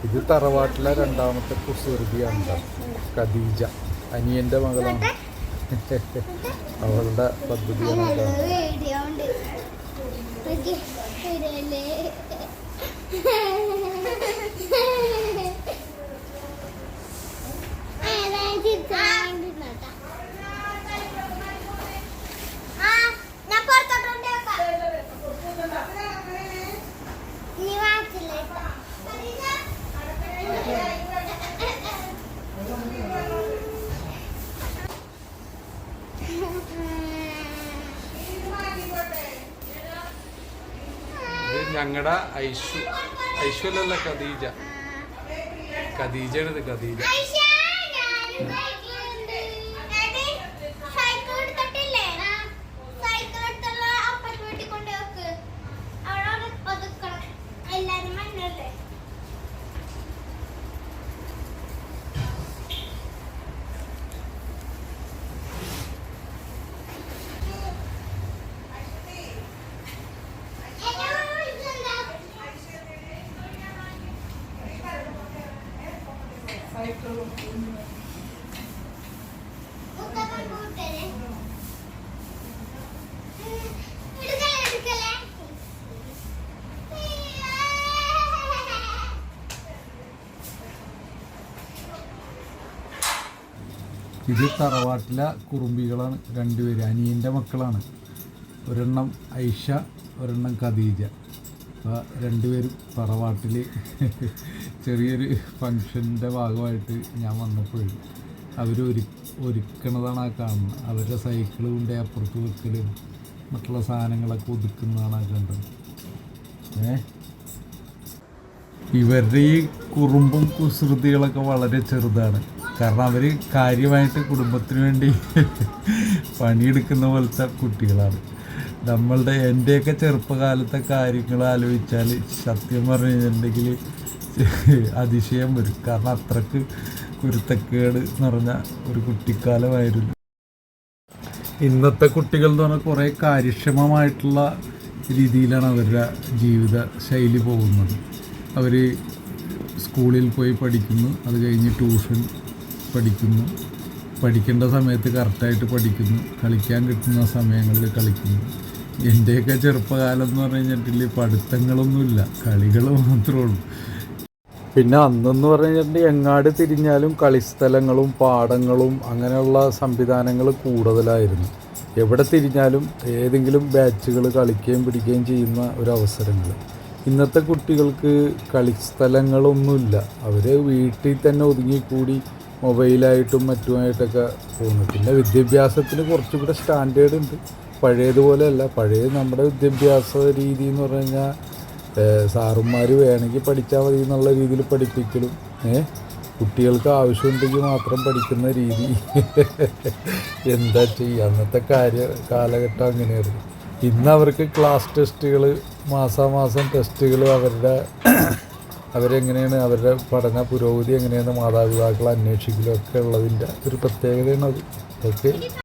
ഇത് തറവാട്ടിലെ രണ്ടാമത്തെ കുസൃതിയാണ് ഖദീജ, അനിയൻ്റെ മകളാണ്. അവളുടെ പദ്ധതിയാണ്. ഞങ്ങളുടെ ഐശ്വര്യല്ല ഖദീജയാണിത്. ഖദീജ ഇത് തറവാട്ടിലെ കുറുമ്പികളാണ്, രണ്ടുപേര് അനിയൻ്റെ മക്കളാണ്. ഒരെണ്ണം ഐഷ, ഒരെണ്ണം ഖദീജ. അപ്പോൾ രണ്ടുപേരും തറവാട്ടിൽ ചെറിയൊരു ഫങ്ഷൻ്റെ ഭാഗമായിട്ട് ഞാൻ വന്നപ്പോഴും അവർ ഒരുക്കണതാണ് ആ കാണുന്നത്. അവരുടെ സൈക്കിൾ കൊണ്ട് അപ്പുറത്ത് വെക്കലും മറ്റുള്ള സാധനങ്ങളൊക്കെ ഒതുക്കുന്നതാണ് ആ കണ്ടത്. ഇവരുടെ ഈ കുറുമ്പും കുസൃതികളൊക്കെ വളരെ ചെറുതാണ്. കാരണം അവർ കാര്യമായിട്ട് കുടുംബത്തിന് വേണ്ടി പണിയെടുക്കുന്ന പോലത്തെ കുട്ടികളാണ്. എൻ്റെയൊക്കെ ചെറുപ്പകാലത്തെ കാര്യങ്ങൾ ആലോചിച്ചാൽ സത്യം പറഞ്ഞു കഴിഞ്ഞിട്ടുണ്ടെങ്കിൽ അതിശയം വരും. കാരണം അത്രക്ക് കുരുത്തക്കേട് നിറഞ്ഞ ഒരു കുട്ടിക്കാലമായിരുന്നു. ഇന്നത്തെ കുട്ടികൾ എന്ന് പറഞ്ഞാൽ കുറേ കാര്യക്ഷമമായിട്ടുള്ള രീതിയിലാണ് അവരുടെ ജീവിത ശൈലി പോകുന്നത്. അവർ സ്കൂളിൽ പോയി പഠിക്കുന്നു, അത് കഴിഞ്ഞ് ട്യൂഷൻ പഠിക്കുന്നു, പഠിക്കേണ്ട സമയത്ത് കറക്റ്റായിട്ട് പഠിക്കുന്നു, കളിക്കാൻ കിട്ടുന്ന സമയങ്ങളിൽ കളിക്കുന്നു. എൻ്റെയൊക്കെ ചെറുപ്പകാലം എന്ന് പറഞ്ഞു കഴിഞ്ഞിട്ടുണ്ടെങ്കിൽ പഠിത്തങ്ങളൊന്നുമില്ല, കളികൾ മാത്രമേ ഉള്ളൂ. പിന്നെ അന്നെന്ന് പറഞ്ഞു കഴിഞ്ഞിട്ടുണ്ടെങ്കിൽ എങ്ങാട് തിരിഞ്ഞാലും കളിസ്ഥലങ്ങളും പാടങ്ങളും അങ്ങനെയുള്ള സംവിധാനങ്ങൾ കൂടുതലായിരുന്നു. എവിടെ തിരിഞ്ഞാലും ഏതെങ്കിലും ബാച്ചുകൾ കളിക്കുകയും പിടിക്കുകയും ചെയ്യുന്ന ഒരവസരങ്ങൾ. ഇന്നത്തെ കുട്ടികൾക്ക് കളിസ്ഥലങ്ങളൊന്നുമില്ല. അവർ വീട്ടിൽ തന്നെ ഒതുങ്ങിക്കൂടി മൊബൈലായിട്ടും മറ്റുമായിട്ടൊക്കെ പോകുന്നു. പിന്നെ വിദ്യാഭ്യാസത്തിന് കുറച്ചുകൂടെ സ്റ്റാൻഡേർഡ് ഉണ്ട്, പഴയതുപോലെയല്ല. പഴയ നമ്മുടെ വിദ്യാഭ്യാസ രീതി എന്ന് പറഞ്ഞു കഴിഞ്ഞാൽ സാറുമാർ വേണമെങ്കിൽ പഠിച്ചാൽ മതി എന്നുള്ള രീതിയിൽ പഠിപ്പിക്കലും കുട്ടികൾക്ക് ആവശ്യമുണ്ടെങ്കിൽ മാത്രം പഠിക്കുന്ന രീതി. എന്താ ചെയ്യുക, അന്നത്തെ കാലഘട്ടം അങ്ങനെയായിരുന്നു. ഇന്ന് അവർക്ക് ക്ലാസ് ടെസ്റ്റുകൾ, മാസാമാസം ടെസ്റ്റുകൾ, അവരെങ്ങനെയാണ് അവരുടെ പഠന പുരോഗതി എങ്ങനെയാണ് മാതാപിതാക്കൾ അന്വേഷിക്കലും ഒക്കെ ഉള്ളതിൻ്റെ ഒരു പ്രത്യേകതയാണ് അത്. ഓക്കെ.